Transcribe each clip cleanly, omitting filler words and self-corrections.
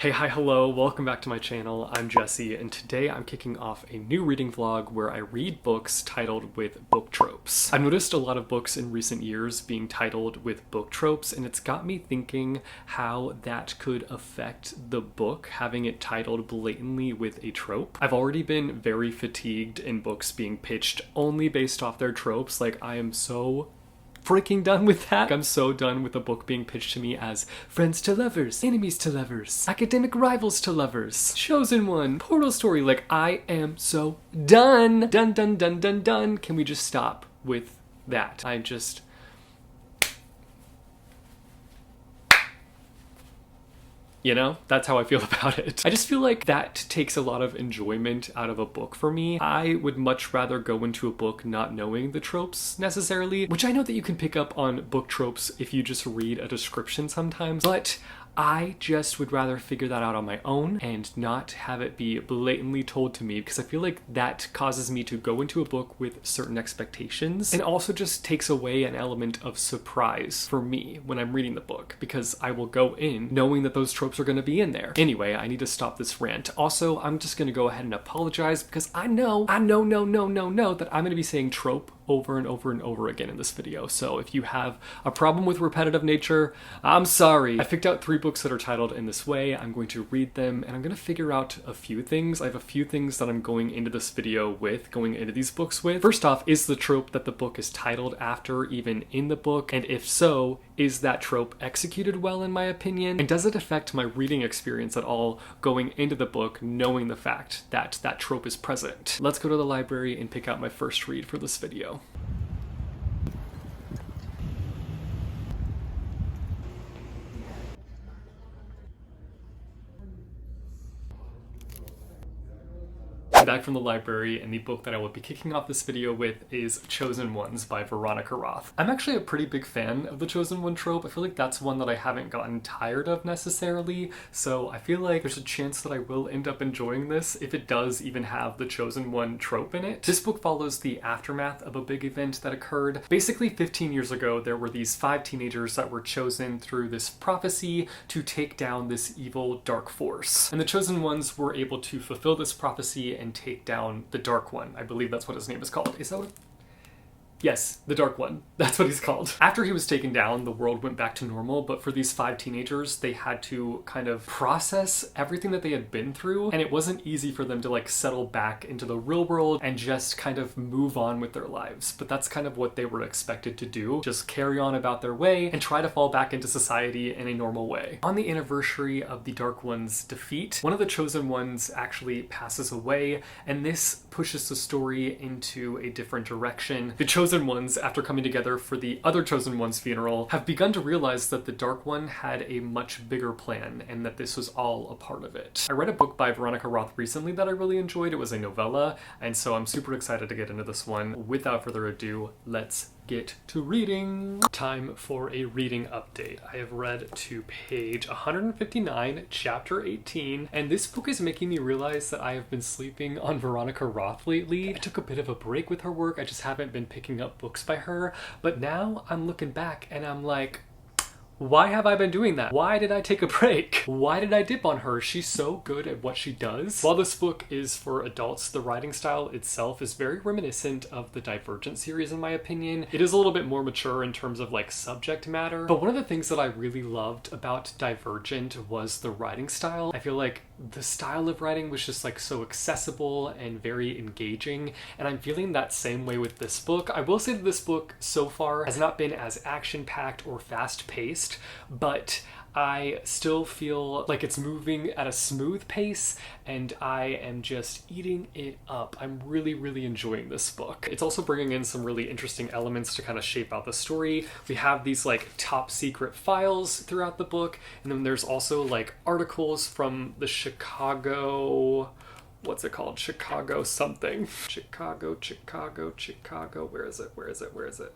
Hey, hi, hello, welcome back to my channel. I'm Jesse, and today I'm kicking off a new reading vlog where I read books titled with book tropes. I've noticed a lot of books in recent years being titled with book tropes, and it's got me thinking how that could affect the book, having it titled blatantly with a trope. I've already been very fatigued in books being pitched only based off their tropes. Like, I am so freaking done with that. I'm so done with a book being pitched to me as friends to lovers, enemies to lovers, academic rivals to lovers, chosen one, portal story. Like, I am so done. Done. Can we just stop with that? You know, that's how I feel about it. I just feel like that takes a lot of enjoyment out of a book for me. I would much rather go into a book not knowing the tropes necessarily, which I know that you can pick up on book tropes if you just read a description sometimes, but I just would rather figure that out on my own and not have it be blatantly told to me, because I feel like that causes me to go into a book with certain expectations and also just takes away an element of surprise for me when I'm reading the book, because I will go in knowing that those tropes are going to be in there. Anyway, I need to stop this rant. Also, I'm just going to go ahead and apologize because I know that I'm going to be saying trope over and over and over again in this video. So if you have a problem with repetitive nature, I'm sorry. I picked out 3 books that are titled in this way. I'm going to read them and I'm going to figure out a few things. I have a few things that I'm going into this video with, going into these books with. First off, is the trope that the book is titled after even in the book? And if so, is that trope executed well in my opinion? And does it affect my reading experience at all going into the book knowing the fact that that trope is present? Let's go to the library and pick out my first read for this video. I'm back from the library, and the book that I will be kicking off this video with is Chosen Ones by Veronica Roth. I'm actually a pretty big fan of the Chosen One trope. I feel like that's one that I haven't gotten tired of necessarily, so I feel like there's a chance that I will end up enjoying this if it does even have the Chosen One trope in it. This book follows the aftermath of a big event that occurred. Basically, 15 years ago, there were these 5 teenagers that were chosen through this prophecy to take down this evil dark force. And the Chosen Ones were able to fulfill this prophecy and take down the Dark One. I believe that's what his name is called. Is that what? Yes, the Dark One. That's what he's called. After he was taken down, the world went back to normal, but for these 5 teenagers, they had to kind of process everything that they had been through, and it wasn't easy for them to like settle back into the real world and just kind of move on with their lives. But that's kind of what they were expected to do. Just carry on about their way and try to fall back into society in a normal way. On the anniversary of the Dark One's defeat, one of the Chosen Ones actually passes away, and this pushes the story into a different direction. The Chosen Ones, after coming together for the other Chosen One's funeral, have begun to realize that the Dark One had a much bigger plan and that this was all a part of it. I read a book by Veronica Roth recently that I really enjoyed. It was a novella, and so I'm super excited to get into this one. Without further ado, let's get to reading. Time for a reading update. I have read to page 159, chapter 18, and this book is making me realize that I have been sleeping on Veronica Roth lately. I took a bit of a break with her work. I just haven't been picking up books by her, but now I'm looking back and I'm like, why have I been doing that? Why did I take a break? Why did I dip on her? She's so good at what she does. While this book is for adults, the writing style itself is very reminiscent of the Divergent series in my opinion. It is a little bit more mature in terms of like subject matter, but one of the things that I really loved about Divergent was the writing style. I feel like the style of writing was just like so accessible and very engaging, and I'm feeling that same way with this book. I will say that this book so far has not been as action-packed or fast-paced, but I still feel like it's moving at a smooth pace and I am just eating it up. I'm really enjoying this book. It's also bringing in some really interesting elements to kind of shape out the story. We have these like top secret files throughout the book, and then there's also like articles from the Chicago, what's it called? Chicago something. Chicago. Where is it?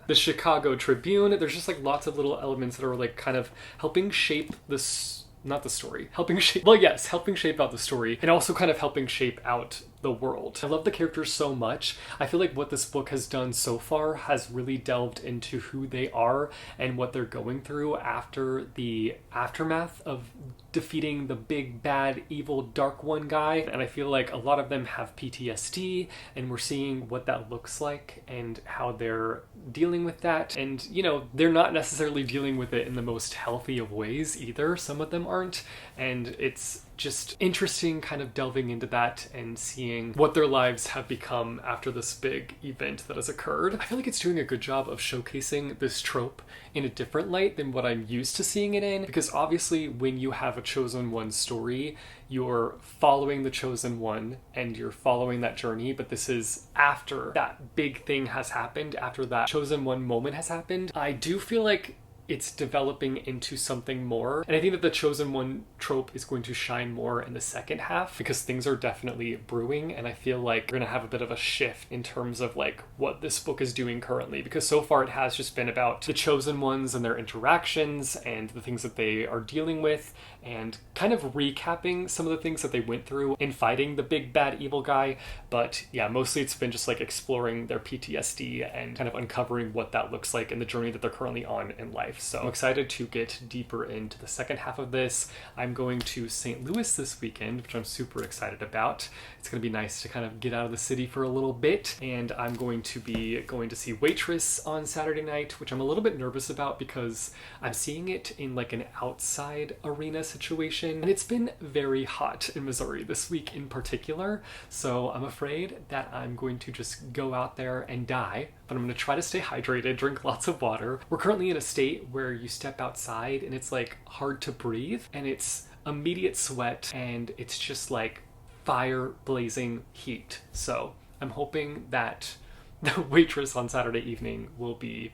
The Chicago Tribune. There's just like lots of little elements that are like kind of helping shape this, not the story, helping shape out the story, and also kind of helping shape out the world. I love the characters so much. I feel like what this book has done so far has really delved into who they are and what they're going through after the aftermath of defeating the big bad evil dark one guy. And I feel like a lot of them have PTSD, and we're seeing what that looks like and how they're dealing with that. And you know, they're not necessarily dealing with it in the most healthy of ways either. Some of them aren't, and it's just interesting kind of delving into that and seeing what their lives have become after this big event that has occurred. I feel like it's doing a good job of showcasing this trope in a different light than what I'm used to seeing it in, because obviously when you have a chosen one story, you're following the chosen one and you're following that journey, but this is after that big thing has happened, after that chosen one moment has happened. I do feel like it's developing into something more. And I think that the chosen one trope is going to shine more in the second half, because things are definitely brewing, and I feel like we're gonna have a bit of a shift in terms of like what this book is doing currently, because so far it has just been about the chosen ones and their interactions and the things that they are dealing with, and kind of recapping some of the things that they went through in fighting the big bad evil guy. But yeah, mostly it's been just like exploring their PTSD and kind of uncovering what that looks like in the journey that they're currently on in life. So I'm excited to get deeper into the second half of this. I'm going to St. Louis this weekend, which I'm super excited about. It's going to be nice to kind of get out of the city for a little bit, and I'm going to be going to see Waitress on Saturday night, which I'm a little bit nervous about because I'm seeing it in like an outside arena situation, and it's been very hot in Missouri this week in particular, so I'm afraid that I'm going to just go out there and die, but I'm going to try to stay hydrated, drink lots of water. We're currently in a state where you step outside and it's like hard to breathe, and it's immediate sweat, and it's just like fire blazing heat. So I'm hoping that the Waitress on Saturday evening will be,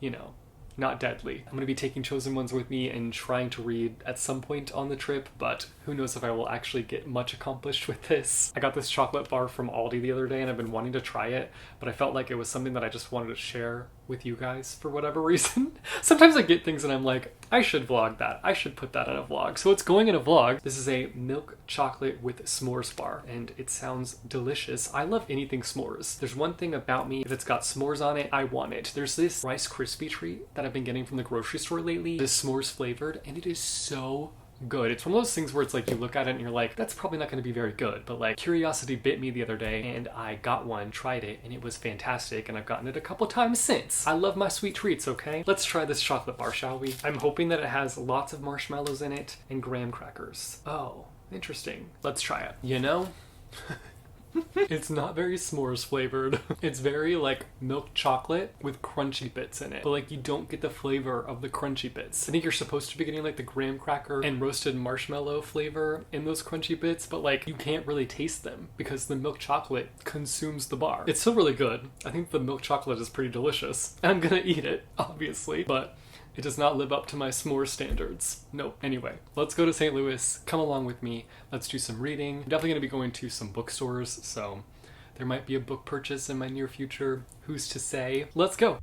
you know, not deadly. I'm going to be taking chosen ones with me and trying to read at some point on the trip, but who knows if I will actually get much accomplished with this. I got this chocolate bar from Aldi the other day and I've been wanting to try it, but I felt like it was something that I just wanted to share with you guys for whatever reason. Sometimes I get things and I'm like, I should vlog that. I should put that in a vlog. So it's going in a vlog. This is a milk chocolate with s'mores bar, and it sounds delicious. I love anything s'mores. There's one thing about me, if it's got s'mores on it, I want it. There's this Rice Krispie treat that I've been getting from the grocery store lately. It's s'mores flavored, and it is so good. It's one of those things where it's like you look at it and you're like, that's probably not going to be very good, but like curiosity bit me the other day and I got one, tried it, and it was fantastic, and I've gotten it a couple times since. I love my sweet treats, okay? Let's try this chocolate bar, shall we? I'm hoping that it has lots of marshmallows in it and graham crackers. Oh, interesting. Let's try it. You know? It's not very s'mores flavored. It's very like milk chocolate with crunchy bits in it, but like you don't get the flavor of the crunchy bits. I think you're supposed to be getting like the graham cracker and roasted marshmallow flavor in those crunchy bits, but like you can't really taste them because the milk chocolate consumes the bar. It's still really good. I think the milk chocolate is pretty delicious. I'm gonna eat it, obviously, but it does not live up to my s'more standards. Nope. Anyway, let's go to St. Louis. Come along with me. Let's do some reading. I'm definitely going to be going to some bookstores, so there might be a book purchase in my near future. Who's to say? Let's go.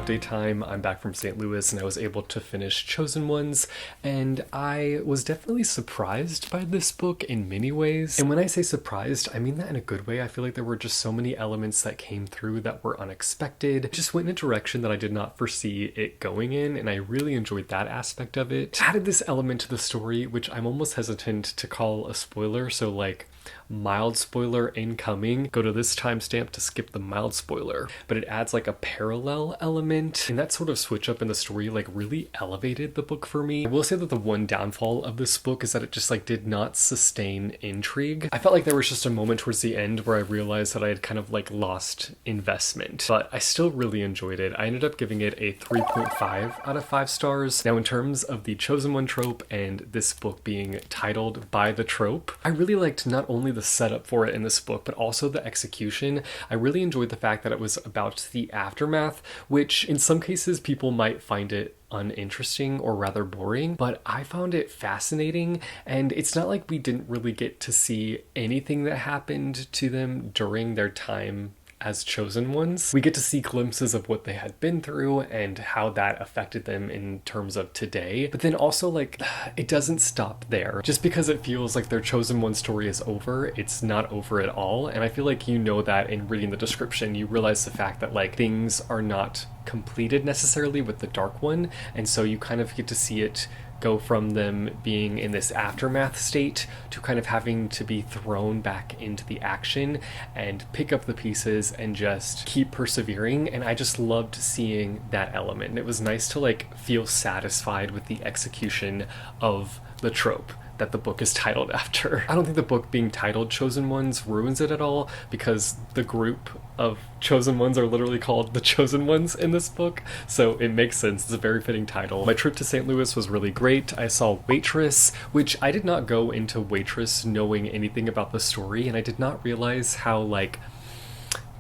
update time. I'm back from St. Louis and I was able to finish Chosen Ones, and I was definitely surprised by this book in many ways. And when I say surprised, I mean that in a good way. I feel like there were just so many elements that came through that were unexpected. It just went in a direction that I did not foresee it going in, and I really enjoyed that aspect of it. Added this element to the story, which I'm almost hesitant to call a spoiler, so like mild spoiler incoming. Go to this timestamp to skip the mild spoiler. But it adds like a parallel element, and that sort of switch up in the story like really elevated the book for me. I will say that the one downfall of this book is that it just like did not sustain intrigue. I felt like there was just a moment towards the end where I realized that I had kind of like lost investment, but I still really enjoyed it. I ended up giving it a 3.5 out of 5 stars. Now in terms of the Chosen One trope and this book being titled by the trope, I really liked not only the setup for it in this book, but also the execution. I really enjoyed the fact that it was about the aftermath, which in some cases people might find it uninteresting or rather boring, but I found it fascinating. And it's not like we didn't really get to see anything that happened to them during their time as chosen ones. We get to see glimpses of what they had been through and how that affected them in terms of today. But then also like, it doesn't stop there. Just because it feels like their chosen one story is over, it's not over at all. And I feel like you know that in reading the description, you realize the fact that like things are not completed necessarily with the dark one. And so you kind of get to see it go from them being in this aftermath state to kind of having to be thrown back into the action and pick up the pieces and just keep persevering. And I just loved seeing that element. And it was nice to like feel satisfied with the execution of the trope that the book is titled after. I don't think the book being titled Chosen Ones ruins it at all, because the group of chosen ones are literally called the Chosen Ones in this book, so it makes sense. It's a very fitting title. My trip to St. Louis was really great. I saw Waitress, which I did not go into Waitress knowing anything about the story, and I did not realize how like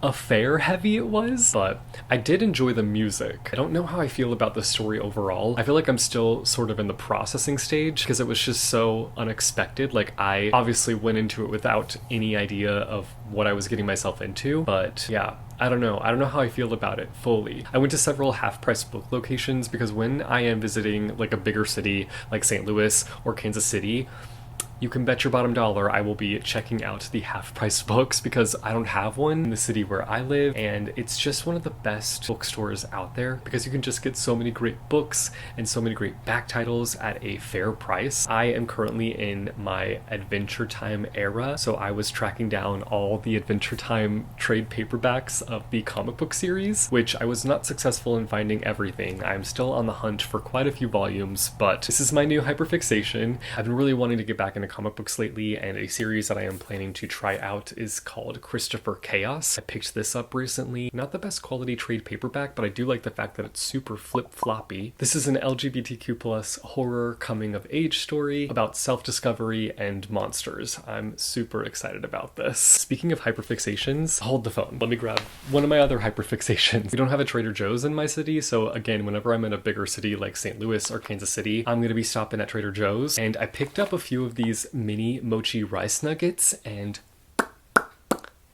affair heavy it was, but I did enjoy the music. I don't know how I feel about the story overall. I feel like I'm still sort of in the processing stage because it was just so unexpected. Like I obviously went into it without any idea of what I was getting myself into, but yeah, I don't know how I feel about it fully. I went to several half-price book locations because when I am visiting like a bigger city like St. Louis or Kansas City, you can bet your bottom dollar I will be checking out the half-price books because I don't have one in the city where I live, and it's just one of the best bookstores out there because you can just get so many great books and so many great back titles at a fair price. I am currently in my Adventure Time era, so I was tracking down all the Adventure Time trade paperbacks of the comic book series, which I was not successful in finding everything. I'm still on the hunt for quite a few volumes, but this is my new hyperfixation. I've been really wanting to get back into comic books lately, and a series that I am planning to try out is called Christopher Chaos. I picked this up recently. Not the best quality trade paperback, but I do like the fact that it's super flip-floppy. This is an LGBTQ plus horror coming of age story about self-discovery and monsters. I'm super excited about this. Speaking of hyperfixations, hold the phone. Let me grab one of my other hyperfixations. We don't have a Trader Joe's in my city, so again, whenever I'm in a bigger city like St. Louis or Kansas City, I'm gonna be stopping at Trader Joe's, and I picked up a few of these mini mochi rice nuggets, and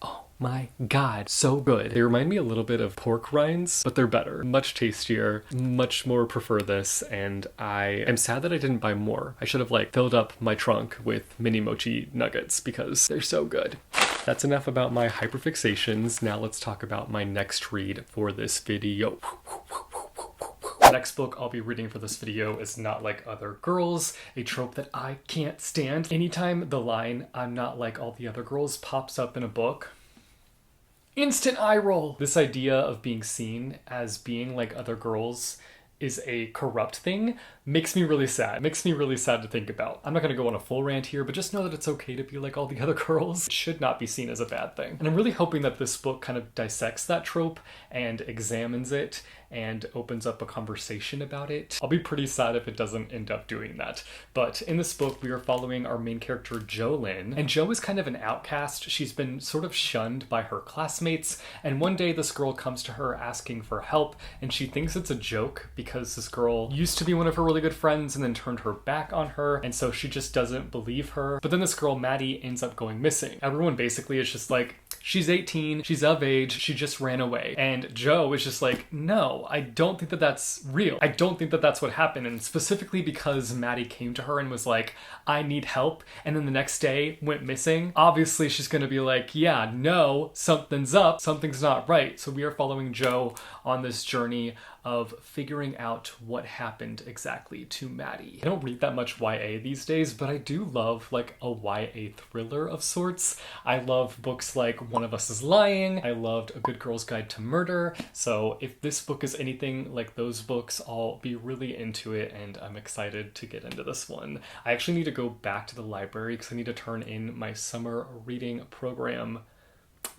oh my god, so good. They remind me a little bit of pork rinds, but they're better, much tastier, much more prefer this, and I am sad that I didn't buy more. I should have like filled up my trunk with mini mochi nuggets because they're so good. That's enough about my hyperfixations. Now let's talk about my next read for this video. The next book I'll be reading for this video is Not Like Other Girls, a trope that I can't stand. Anytime the line, "I'm not like all the other girls," pops up in a book, instant eye roll. This idea of being seen as being like other girls is a corrupt thing makes me really sad. It makes me really sad to think about. I'm not gonna go on a full rant here, but just know that it's okay to be like all the other girls. It should not be seen as a bad thing. And I'm really hoping that this book kind of dissects that trope and examines it and opens up a conversation about it. I'll be pretty sad if it doesn't end up doing that. But in this book, we are following our main character, Jolyn. And Jo is kind of an outcast. She's been sort of shunned by her classmates. And one day this girl comes to her asking for help, and she thinks it's a joke because this girl used to be one of her really good friends and then turned her back on her. And so she just doesn't believe her. But then this girl, Maddie, ends up going missing. Everyone basically is just like, she's 18, she's of age, she just ran away. And Joe is just like, no, I don't think that that's real. I don't think that that's what happened. And specifically because Maddie came to her and was like, I need help, and then the next day went missing, obviously she's gonna be like, yeah, no, something's up, something's not right. So we are following Joe on this journey of figuring out what happened exactly to Maddie. I don't read that much YA these days, but I do love like a YA thriller of sorts. I love books like One of Us is Lying. I loved A Good Girl's Guide to Murder. So if this book is anything like those books, I'll be really into it, and I'm excited to get into this one. I actually need to go back to the library because I need to turn in my summer reading program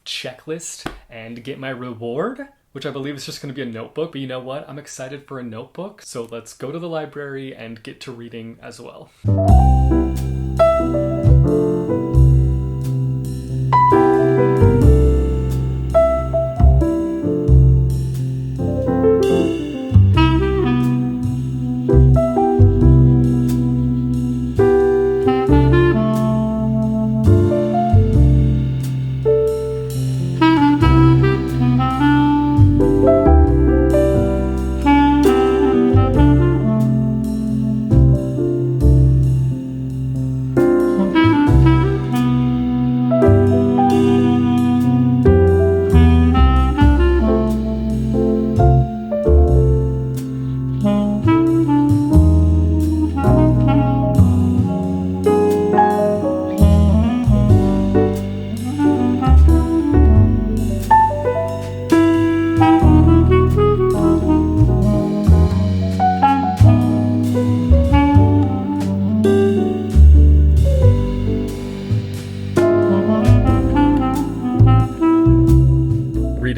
checklist and get my reward, which I believe is just going to be a notebook. But you know what? I'm excited for a notebook. So let's go to the library and get to reading as well.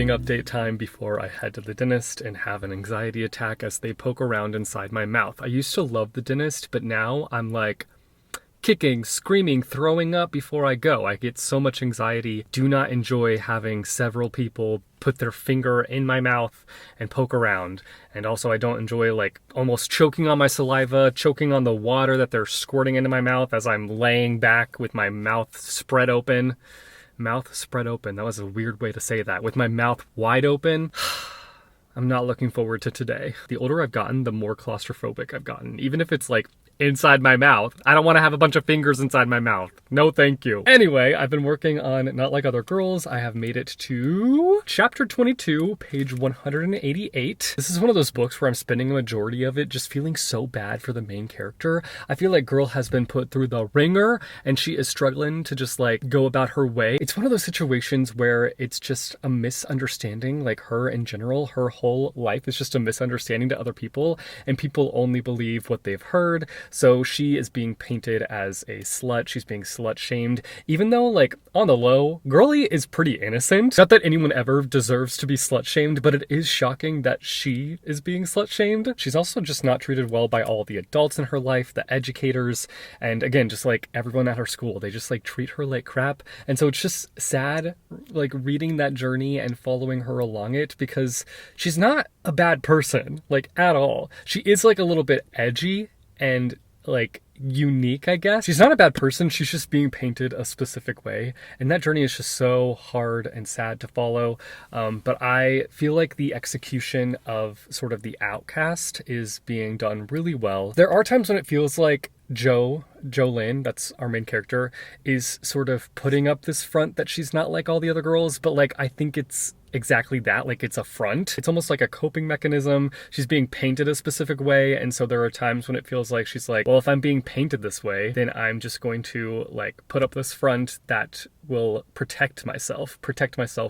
Update time before I head to the dentist and have an anxiety attack as they poke around inside my mouth. I used to love the dentist, but now I'm like kicking, screaming, throwing up before I go. I get so much anxiety. Do not enjoy having several people put their finger in my mouth and poke around. And also I don't enjoy like almost choking on my saliva, choking on the water that they're squirting into my mouth as I'm laying back with my mouth spread open. Mouth spread open. That was a weird way to say that. With my mouth wide open. I'm not looking forward to today. The older I've gotten, the more claustrophobic I've gotten. Even if it's like inside my mouth. I don't want to have a bunch of fingers inside my mouth. No, thank you. Anyway, I've been working on Not Like Other Girls. I have made it to chapter 22, page 188. This is one of those books where I'm spending a majority of it just feeling so bad for the main character. I feel like girl has been put through the ringer and she is struggling to just like go about her way. It's one of those situations where it's just a misunderstanding, like her in general, her whole life is just a misunderstanding to other people and people only believe what they've heard. So she is being painted as a slut. She's being slut shamed, even though like on the low, girly is pretty innocent. Not that anyone ever deserves to be slut shamed, but it is shocking that she is being slut shamed. She's also just not treated well by all the adults in her life, the educators, and again, just like everyone at her school, they just like treat her like crap. And so it's just sad like reading that journey and following her along it because she's not a bad person, like at all. She is like a little bit edgy and like unique, I guess. She's not a bad person, she's just being painted a specific way, and that journey is just so hard and sad to follow. But I feel like the execution of sort of the outcast is being done really well. There are times when it feels like Jolene, that's our main character, is sort of putting up this front that she's not like all the other girls, but like I think it's exactly that, like it's a front. It's almost like a coping mechanism. She's being painted a specific way, and so there are times when it feels like she's like, well, if I'm being painted this way, then I'm just going to like put up this front that will protect myself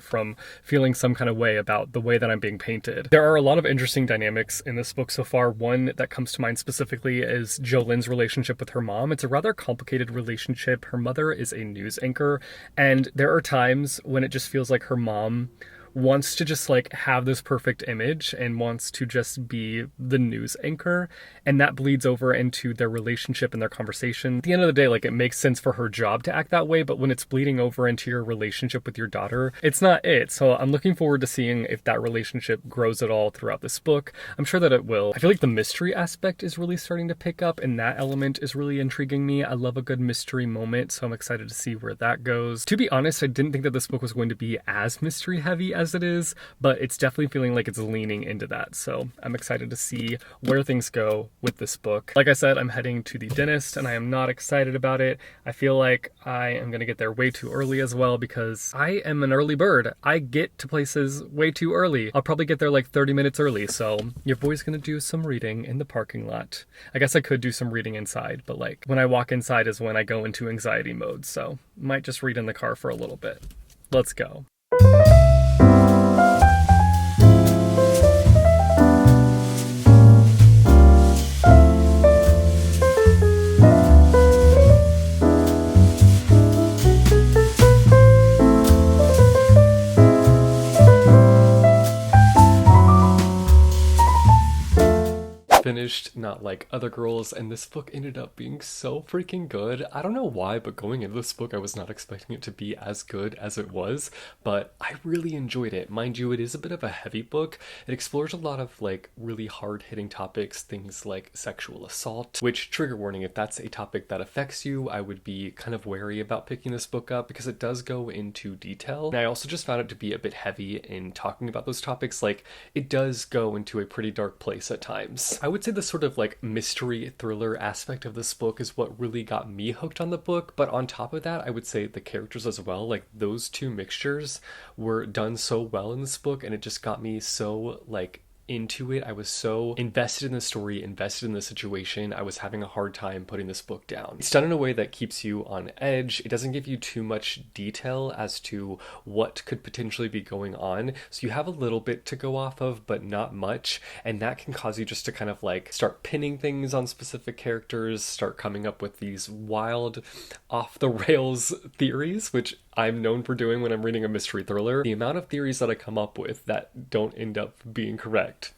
from feeling some kind of way about the way that I'm being painted. There are a lot of interesting dynamics in this book so far. One that comes to mind specifically is Jolene's relationship with her mom. It's a rather complicated relationship. Her mother is a news anchor, and there are times when it just feels like her mom wants to just like have this perfect image and wants to just be the news anchor, and that bleeds over into their relationship and their conversation. At the end of the day, like, it makes sense for her job to act that way, but when it's bleeding over into your relationship with your daughter, it's not it. So I'm looking forward to seeing if that relationship grows at all throughout this book. I'm sure that it will. I feel like the mystery aspect is really starting to pick up, and that element is really intriguing me. I love a good mystery moment, so I'm excited to see where that goes. To be honest, I didn't think that this book was going to be as mystery heavy as it is, but it's definitely feeling like it's leaning into that. So I'm excited to see where things go with this book. Like I said, I'm heading to the dentist and I am not excited about it. I feel like I am going to get there way too early as well because I am an early bird. I get to places way too early. I'll probably get there like 30 minutes early. So your boy's going to do some reading in the parking lot. I guess I could do some reading inside, but like when I walk inside is when I go into anxiety mode. So might just read in the car for a little bit. Let's go. Finished Not Like Other Girls, and this book ended up being so freaking good. I don't know why, but going into this book I was not expecting it to be as good as it was, but I really enjoyed it. Mind you, it is a bit of a heavy book. It explores a lot of like really hard-hitting topics, things like sexual assault, which, trigger warning, if that's a topic that affects you, I would be kind of wary about picking this book up because it does go into detail. And I also just found it to be a bit heavy in talking about those topics. Like, it does go into a pretty dark place at times. I would say the sort of like mystery thriller aspect of this book is what really got me hooked on the book, but on top of that I would say the characters as well. Like, those two mixtures were done so well in this book, and it just got me so like into it. I was so invested in the story, invested in the situation. I was having a hard time putting this book down. It's done in a way that keeps you on edge. It doesn't give you too much detail as to what could potentially be going on, so you have a little bit to go off of, but not much, and that can cause you just to kind of like start pinning things on specific characters, start coming up with these wild off the rails theories, which I'm known for doing when I'm reading a mystery thriller. The amount of theories that I come up with that don't end up being correct.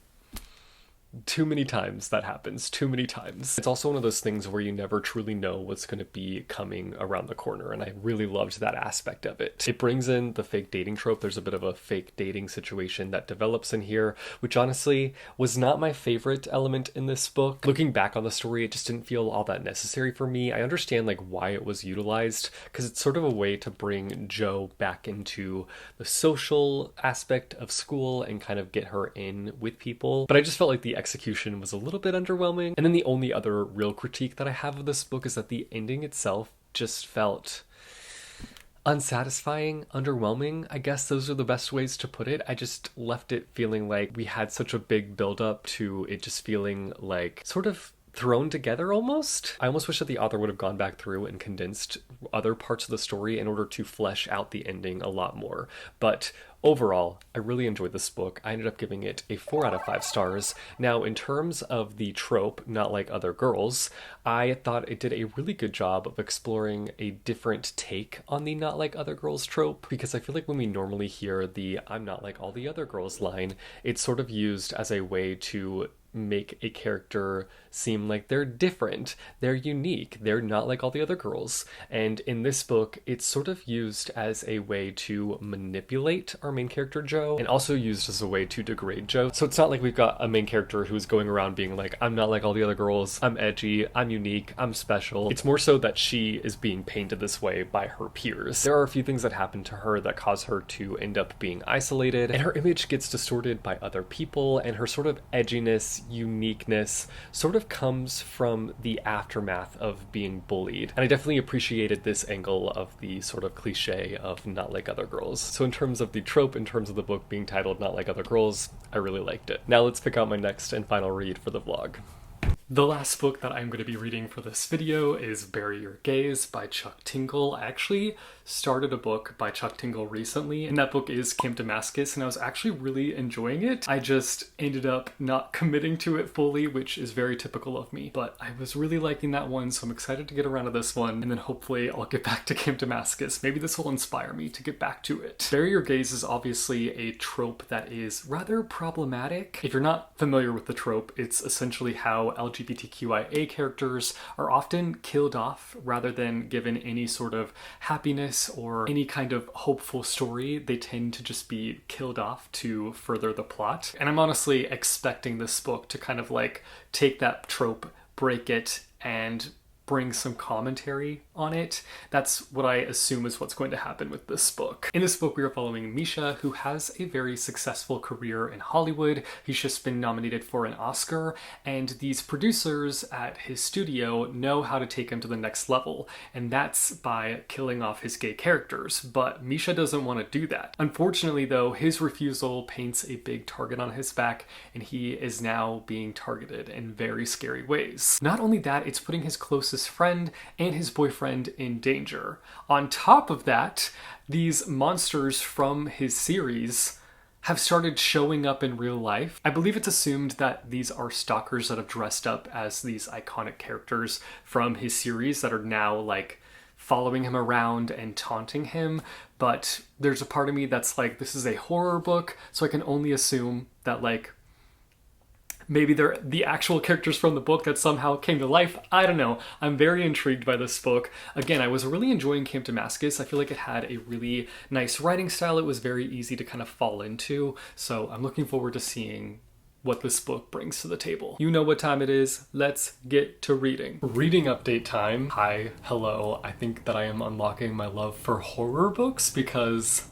Too many times that happens, too many times. It's also one of those things where you never truly know what's going to be coming around the corner, and I really loved that aspect of it. It brings in the fake dating trope. There's a bit of a fake dating situation that develops in here, which honestly was not my favorite element in this book. Looking back on the story, it just didn't feel all that necessary for me. I understand like why it was utilized, because it's sort of a way to bring Jo back into the social aspect of school and kind of get her in with people, but I just felt like the execution was a little bit underwhelming. And then the only other real critique that I have of this book is that the ending itself just felt unsatisfying, underwhelming. I guess those are the best ways to put it. I just left it feeling like we had such a big build up to it just feeling like sort of thrown together almost. I almost wish that the author would have gone back through and condensed other parts of the story in order to flesh out the ending a lot more. But overall, I really enjoyed this book. I ended up giving it a 4 out of 5 stars. Now, in terms of the trope, Not Like Other Girls, I thought it did a really good job of exploring a different take on the Not Like Other Girls trope, because I feel like when we normally hear the I'm not like all the other girls line, it's sort of used as a way to make a character seem like they're different, they're unique, they're not like all the other girls. And in this book, it's sort of used as a way to manipulate our main character Jo, and also used as a way to degrade Jo. So it's not like we've got a main character who's going around being like, I'm not like all the other girls, I'm edgy, I'm unique, I'm special. It's more so that she is being painted this way by her peers. There are a few things that happen to her that cause her to end up being isolated, and her image gets distorted by other people, and her sort of edginess, uniqueness sort of comes from the aftermath of being bullied. And I definitely appreciated this angle of the sort of cliche of Not Like Other Girls. So in terms of the trope, in terms of the book being titled Not Like Other Girls, I really liked it. Now let's pick out my next and final read for the vlog. The last book that I'm going to be reading for this video is Bury Your Gaze by Chuck Tingle. I actually started a book by Chuck Tingle recently, and that book is Camp Damascus, and I was actually really enjoying it. I just ended up not committing to it fully, which is very typical of me, but I was really liking that one, so I'm excited to get around to this one, and then hopefully I'll get back to Camp Damascus. Maybe this will inspire me to get back to it. Bury Your Gaze is obviously a trope that is rather problematic. If you're not familiar with the trope, it's essentially how LGBTQIA characters are often killed off rather than given any sort of happiness or any kind of hopeful story. They tend to just be killed off to further the plot. And I'm honestly expecting this book to kind of like take that trope, break it, and bring some commentary on it. That's what I assume is what's going to happen with this book. In this book, we are following Misha, who has a very successful career in Hollywood. He's just been nominated for an Oscar, and these producers at his studio know how to take him to the next level, and that's by killing off his gay characters. But Misha doesn't want to do that. Unfortunately, though, his refusal paints a big target on his back, and he is now being targeted in very scary ways. Not only that, it's putting his closest friend and his boyfriend in danger. On top of that, these monsters from his series have started showing up in real life. I believe it's assumed that these are stalkers that have dressed up as these iconic characters from his series that are now like following him around and taunting him. But there's a part of me that's like, this is a horror book, so I can only assume that like maybe they're the actual characters from the book that somehow came to life. I don't know. I'm very intrigued by this book. Again, I was really enjoying Camp Damascus. I feel like it had a really nice writing style. It was very easy to kind of fall into. So I'm looking forward to seeing what this book brings to the table. You know what time it is. Let's get to reading. Reading update time. Hi, hello. I think that I am unlocking my love for horror books because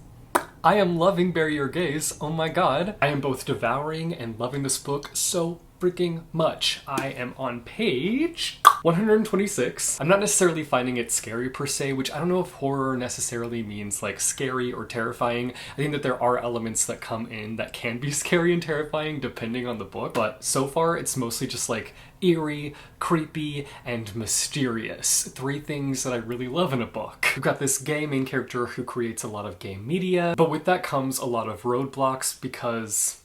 I am loving Bury Your Gaze. Oh my god. I am both devouring and loving this book so freaking much. I am on page 126. I'm not necessarily finding it scary per se, which I don't know if horror necessarily means like scary or terrifying. I think that there are elements that come in that can be scary and terrifying depending on the book, but so far it's mostly just like eerie, creepy, and mysterious. Three things that I really love in a book. We've got this gay main character who creates a lot of gay media, but with that comes a lot of roadblocks because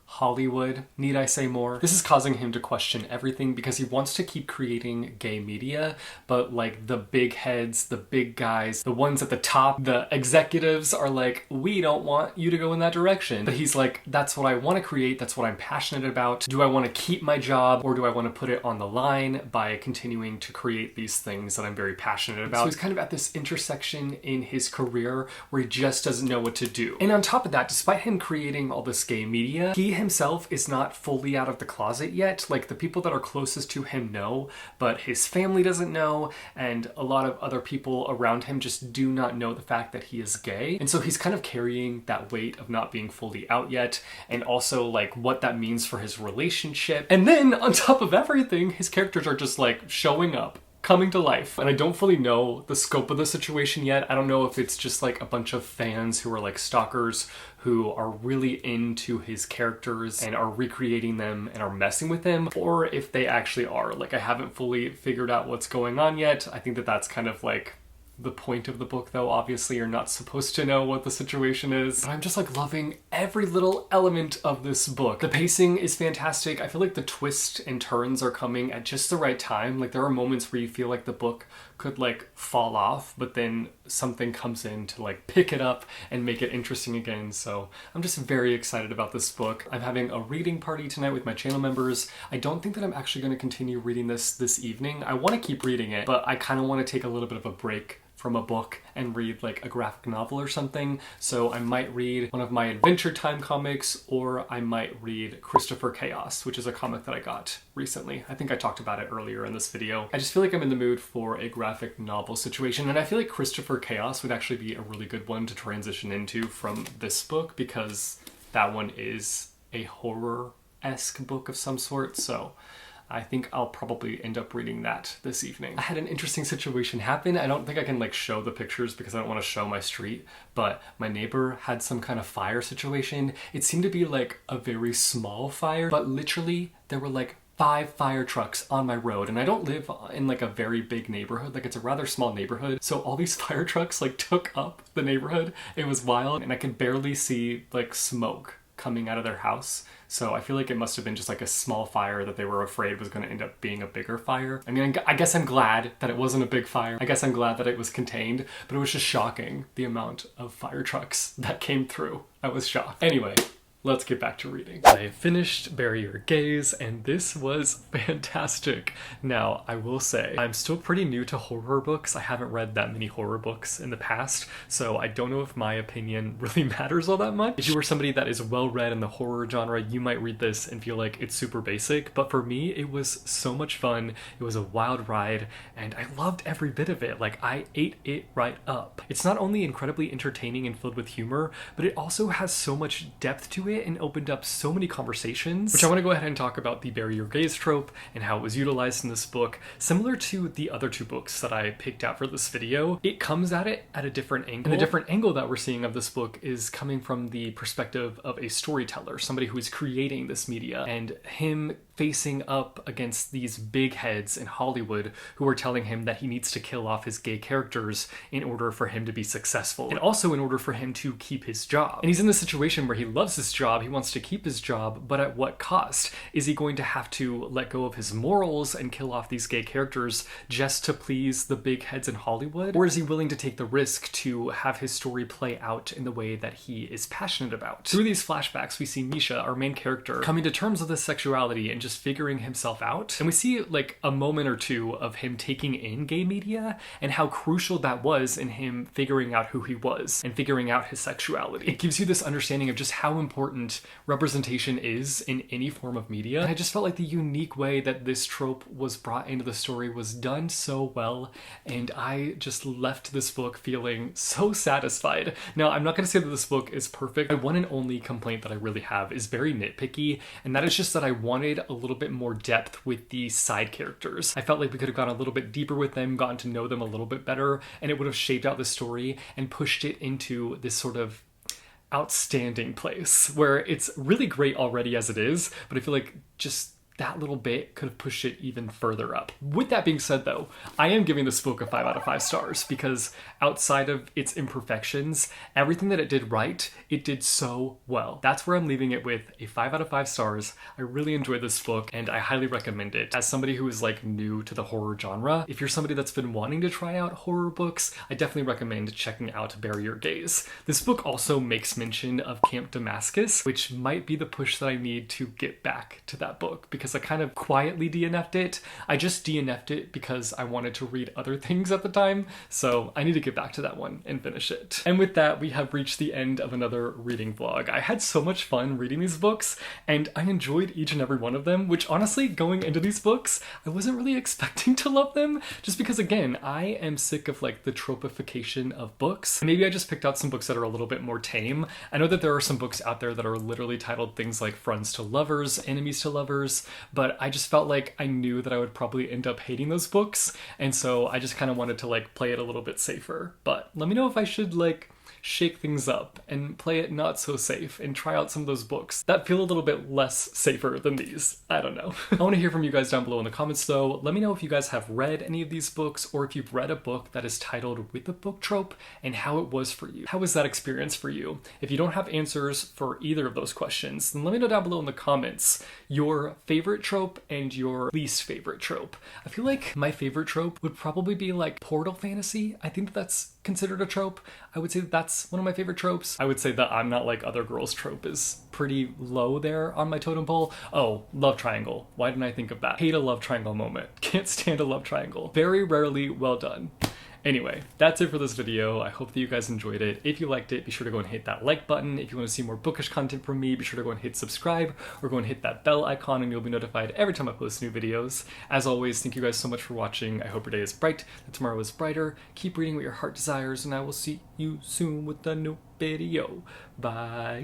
Hollywood, need I say more? This is causing him to question everything because he wants to keep creating gay media, but like the big heads, the big guys, the ones at the top, the executives are like, we don't want you to go in that direction. But he's like, that's what I want to create, that's what I'm passionate about. Do I want to keep my job or do I want to put it on the line by continuing to create these things that I'm very passionate about? So he's kind of at this intersection in his career where he just doesn't know what to do. And on top of that, despite him creating all this gay media, he himself is not fully out of the closet yet. Like the people that are closest to him know, but his family doesn't know, and a lot of other people around him just do not know the fact that he is gay. And so he's kind of carrying that weight of not being fully out yet, and also like what that means for his relationship. And then on top of everything, his characters are just like showing up, coming to life. And I don't fully know the scope of the situation yet. I don't know if it's just like a bunch of fans who are like stalkers who are really into his characters and are recreating them and are messing with him, or if they actually are. Like I haven't fully figured out what's going on yet. I think that that's kind of like the point of the book, though. Obviously you're not supposed to know what the situation is, but I'm just like loving every little element of this book. The pacing is fantastic. I feel like the twists and turns are coming at just the right time. Like there are moments where you feel like the book could like fall off, but then something comes in to like pick it up and make it interesting again. So I'm just very excited about this book. I'm having a reading party tonight with my channel members. I don't think that I'm actually going to continue reading this evening. I want to keep reading it, but I kind of want to take a little bit of a break from a book and read like a graphic novel or something. So I might read one of my Adventure Time comics, or I might read Christopher Chaos, which is a comic that I got recently. I think I talked about it earlier in this video. I just feel like I'm in the mood for a graphic novel situation, and I feel like Christopher Chaos would actually be a really good one to transition into from this book because that one is a horror-esque book of some sort. So I think I'll probably end up reading that this evening. I had an interesting situation happen. I don't think I can like show the pictures because I don't want to show my street, but my neighbor had some kind of fire situation. It seemed to be like a very small fire, but literally there were like 5 fire trucks on my road, and I don't live in like a very big neighborhood, like it's a rather small neighborhood, so all these fire trucks like took up the neighborhood. It was wild, and I could barely see like smoke coming out of their house. So I feel like it must have been just like a small fire that they were afraid was going to end up being a bigger fire. I mean, I guess I'm glad that it wasn't a big fire. I guess I'm glad that it was contained, but it was just shocking the amount of fire trucks that came through. I was shocked. Anyway, let's get back to reading. I finished Bury Your Gaze, and this was fantastic. Now, I will say, I'm still pretty new to horror books. I haven't read that many horror books in the past, so I don't know if my opinion really matters all that much. If you are somebody that is well-read in the horror genre, you might read this and feel like it's super basic, but for me, it was so much fun. It was a wild ride, and I loved every bit of it. Like, I ate it right up. It's not only incredibly entertaining and filled with humor, but it also has so much depth to it and opened up so many conversations, which I want to go ahead and talk about the Bury Your Gaze trope and how it was utilized in this book. Similar to the other 2 books that I picked out for this video, it comes at it at a different angle. And the different angle that we're seeing of this book is coming from the perspective of a storyteller, somebody who is creating this media, and him facing up against these big heads in Hollywood who are telling him that he needs to kill off his gay characters in order for him to be successful, and also in order for him to keep his job. And he's in this situation where he loves his job, he wants to keep his job, but at what cost? Is he going to have to let go of his morals and kill off these gay characters just to please the big heads in Hollywood? Or is he willing to take the risk to have his story play out in the way that he is passionate about? Through these flashbacks, we see Misha, our main character, coming to terms with his sexuality and just figuring himself out. And we see like a moment or 2 of him taking in gay media and how crucial that was in him figuring out who he was and figuring out his sexuality. It gives you this understanding of just how important representation is in any form of media. And I just felt like the unique way that this trope was brought into the story was done so well, and I just left this book feeling so satisfied. Now, I'm not going to say that this book is perfect. My one and only complaint that I really have is very nitpicky, and that is just that I wanted a little bit more depth with the side characters. I felt like we could have gone a little bit deeper with them, gotten to know them a little bit better, and it would have shaped out the story and pushed it into this sort of outstanding place where it's really great already as it is, but I feel like just that little bit could have pushed it even further up. With that being said though, I am giving this book a 5 out of 5 stars because outside of its imperfections, everything that it did right, it did so well. That's where I'm leaving it with a 5 out of 5 stars. I really enjoyed this book and I highly recommend it. As somebody who is like new to the horror genre, if you're somebody that's been wanting to try out horror books, I definitely recommend checking out Bury Your Gaze. This book also makes mention of Camp Damascus, which might be the push that I need to get back to that book because I kind of quietly DNF'd it. I just DNF'd it because I wanted to read other things at the time, so I need to get back to that one and finish it. And with that, we have reached the end of another reading vlog. I had so much fun reading these books, and I enjoyed each and every one of them, which honestly, going into these books, I wasn't really expecting to love them, just because again, I am sick of like the tropification of books. Maybe I just picked out some books that are a little bit more tame. I know that there are some books out there that are literally titled things like Friends to Lovers, Enemies to Lovers, but I just felt like I knew that I would probably end up hating those books, and so I just kind of wanted to like play it a little bit safer. But let me know if I should like shake things up and play it not so safe and try out some of those books that feel a little bit less safer than these. I don't know. I want to hear from you guys down below in the comments though. Let me know if you guys have read any of these books or if you've read a book that is titled with a book trope and how it was for you. How was that experience for you? If you don't have answers for either of those questions, then let me know down below in the comments your favorite trope and your least favorite trope. I feel like my favorite trope would probably be like portal fantasy. I think that's considered a trope. I would say that's one of my favorite tropes. I would say that I'm not like other girls trope is pretty low there on my totem pole. Oh, love triangle. Why didn't I think of that? Hate a love triangle moment. Can't stand a love triangle. Very rarely well done. Anyway, that's it for this video. I hope that you guys enjoyed it. If you liked it, be sure to go and hit that like button. If you want to see more bookish content from me, be sure to go and hit subscribe or go and hit that bell icon and you'll be notified every time I post new videos. As always, thank you guys so much for watching. I hope your day is bright, that tomorrow is brighter. Keep reading what your heart desires, and I will see you soon with a new video. Bye.